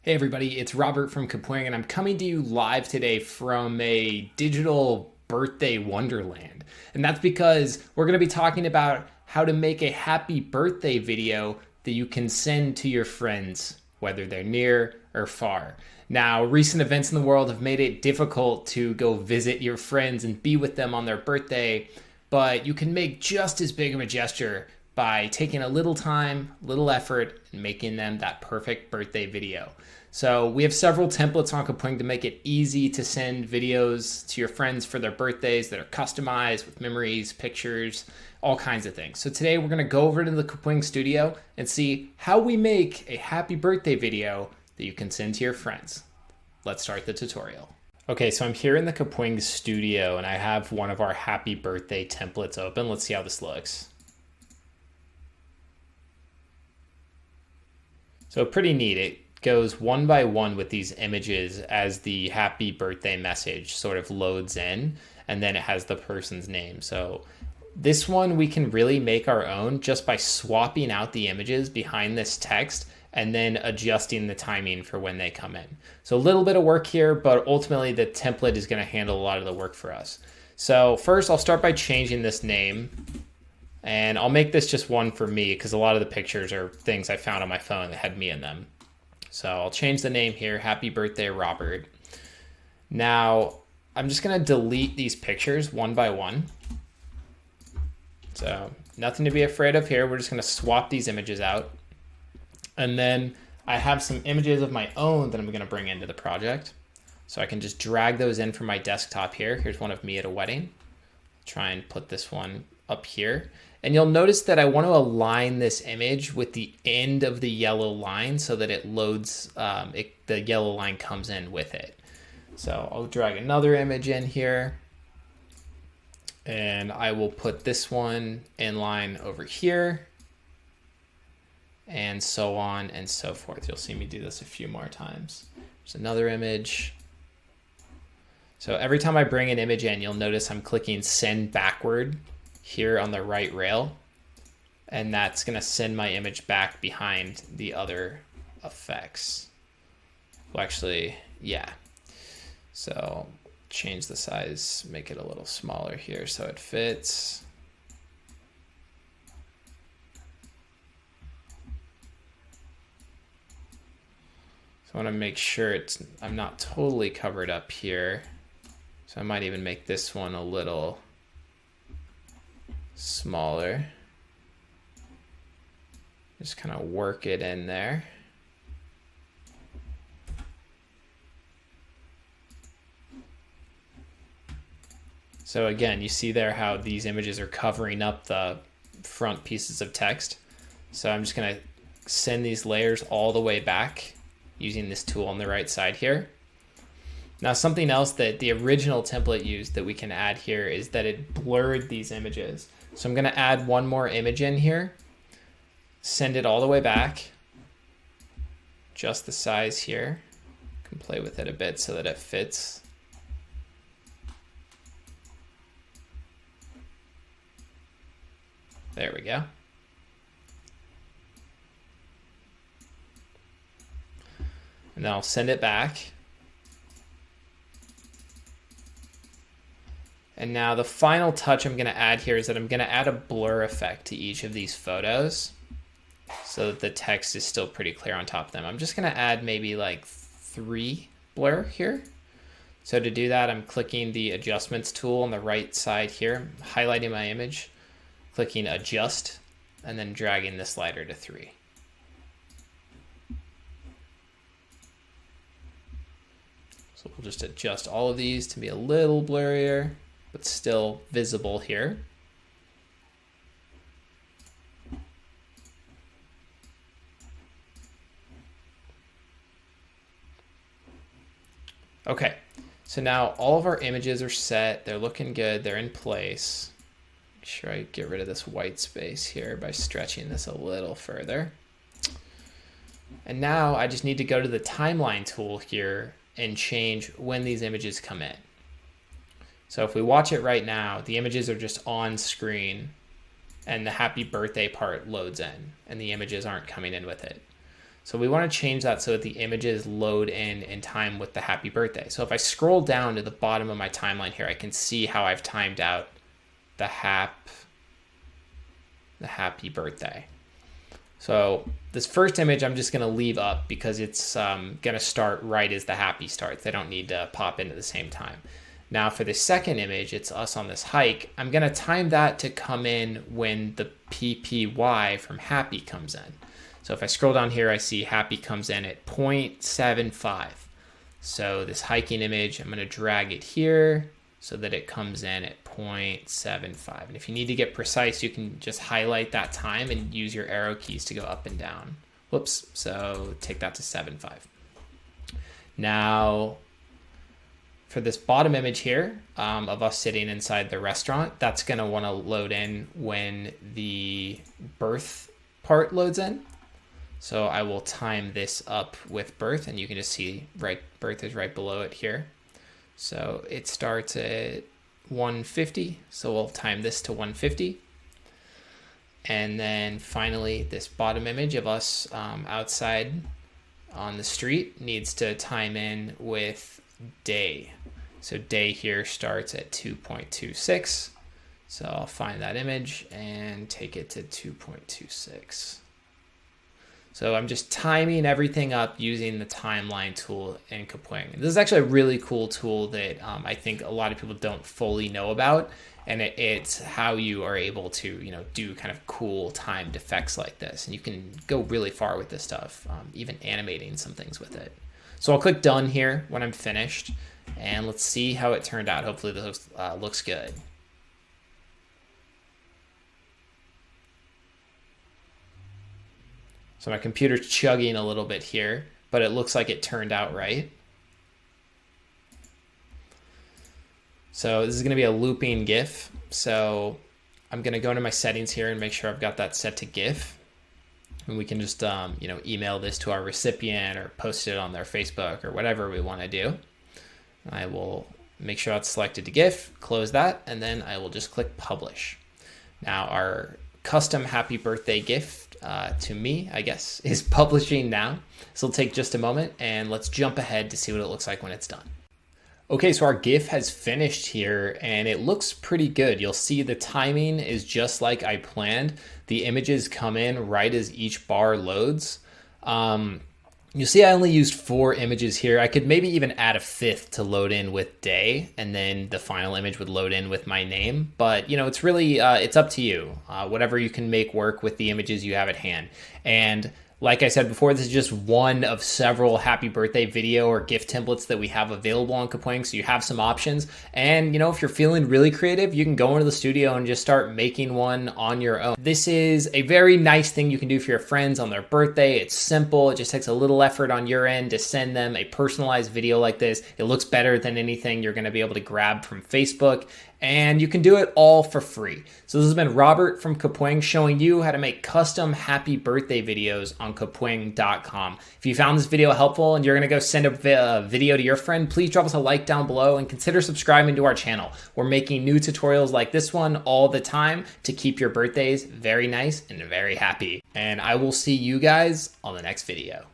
Hey everybody, it's Robert from Kapwing, and I'm coming to you live today from a digital birthday wonderland. And that's because we're going to be talking about how to make a happy birthday video that you can send to your friends, whether they're near or far. Now, recent events in the world have made it difficult to go visit your friends and be with them on their birthday, but you can make just as big of a gesture by taking a little time, little effort, and making them that perfect birthday video. So we have several templates on Kapwing to make it easy to send videos to your friends for their birthdays that are customized with memories, pictures, all kinds of things. So today we're going to go over to the Kapwing studio and see how we make a happy birthday video that you can send to your friends. Let's start the tutorial. Okay, so I'm here in the Kapwing studio and I have one of our happy birthday templates open. Let's see how this looks. So pretty neat. It goes one by one with these images as the happy birthday message sort of loads in, and then it has the person's name. So this one we can really make our own just by swapping out the images behind this text and then adjusting the timing for when they come in. So a little bit of work here, but ultimately the template is going to handle a lot of the work for us. So first I'll start by changing this name, and I'll make this just one for me because a lot of the pictures are things I found on my phone that had me in them. So I'll change the name here, Happy Birthday Robert. Now I'm just gonna delete these pictures one by one. So nothing to be afraid of here. We're just gonna swap these images out. And then I have some images of my own that I'm gonna bring into the project. So I can just drag those in from my desktop here. Here's one of me at a wedding. Try and put this one up here. And you'll notice that I want to align this image with the end of the yellow line so that it loads, the yellow line comes in with it. So I'll drag another image in here and I will put this one in line over here and so on and so forth. You'll see me do this a few more times. There's another image. So every time I bring an image in, you'll notice I'm clicking send backward here on the right rail, and that's going to send my image back behind the other effects. Well, actually, yeah. So change the size, make it a little smaller here so it fits. So I want to make sure I'm not totally covered up here. So I might even make this one a little smaller. Just kind of work it in there. So again, you see there how these images are covering up the front pieces of text. So I'm just going to send these layers all the way back using this tool on the right side here. Now, something else that the original template used that we can add here is that it blurred these images. So I'm going to add one more image in here, send it all the way back, adjust the size here, can play with it a bit so that it fits. There we go. And then I'll send it back. And now the final touch I'm going to add here is that I'm going to add a blur effect to each of these photos so that the text is still pretty clear on top of them. I'm just going to add maybe like 3 blur here. So to do that, I'm clicking the adjustments tool on the right side here, highlighting my image, clicking adjust, and then dragging the slider to 3. So we'll just adjust all of these to be a little blurrier, but still visible here. Okay, so now all of our images are set. They're looking good. They're in place. Make sure I get rid of this white space here by stretching this a little further. And now I just need to go to the timeline tool here and change when these images come in. So if we watch it right now, the images are just on screen and the happy birthday part loads in and the images aren't coming in with it. So we want to change that so that the images load in time with the happy birthday. So if I scroll down to the bottom of my timeline here, I can see how I've timed out the happy birthday. So this first image I'm just going to leave up because it's going to start right as the happy starts. They don't need to pop into the same time. Now for the second image, it's us on this hike. I'm going to time that to come in when the PPY from happy comes in. So if I scroll down here, I see happy comes in at 0.75. So this hiking image, I'm going to drag it here so that it comes in at 0.75. And if you need to get precise, you can just highlight that time and use your arrow keys to go up and down. Whoops, so take that to 7.5. Now, for this bottom image here of us sitting inside the restaurant, that's going to want to load in when the birth part loads in. So I will time this up with birth, and you can just see birth is right below it here. So it starts at 150, so we'll time this to 150. And then finally, this bottom image of us outside on the street needs to time in with day. So day here starts at 2.26. So I'll find that image and take it to 2.26. So I'm just timing everything up using the timeline tool in Kapwing. This is actually a really cool tool that I think a lot of people don't fully know about, and it's how you are able to, do kind of cool timed effects like this. And you can go really far with this stuff, even animating some things with it. So I'll click done here when I'm finished, and let's see how it turned out. Hopefully this looks good. So my computer's chugging a little bit here, but it looks like it turned out right. So this is going to be a looping GIF. So I'm going to go into my settings here and make sure I've got that set to GIF. And we can just, email this to our recipient or post it on their Facebook or whatever we want to do. I will make sure that's selected to GIF, close that, and then I will just click publish. Now our custom happy birthday GIF to me, I guess, is publishing now. This will take just a moment, and let's jump ahead to see what it looks like when it's done. Okay, so our GIF has finished here, and it looks pretty good. You'll see the timing is just like I planned. The images come in right as each bar loads. You'll see I only used 4 images here. I could maybe even add a 5th to load in with day, and then the final image would load in with my name. But, it's really, it's up to you. Whatever you can make work with the images you have at hand. And like I said before, this is just one of several happy birthday video or GIF templates that we have available on Kapwing, so you have some options. And, if you're feeling really creative, you can go into the studio and just start making one on your own. This is a very nice thing you can do for your friends on their birthday. It's simple. It just takes a little effort on your end to send them a personalized video like this. It looks better than anything you're going to be able to grab from Facebook. And you can do it all for free. So this has been Robert from Kapwing showing you how to make custom happy birthday videos on kapwing.com. If you found this video helpful and you're going to go send a video to your friend, please drop us a like down below and consider subscribing to our channel. We're making new tutorials like this one all the time to keep your birthdays very nice and very happy. And I will see you guys on the next video.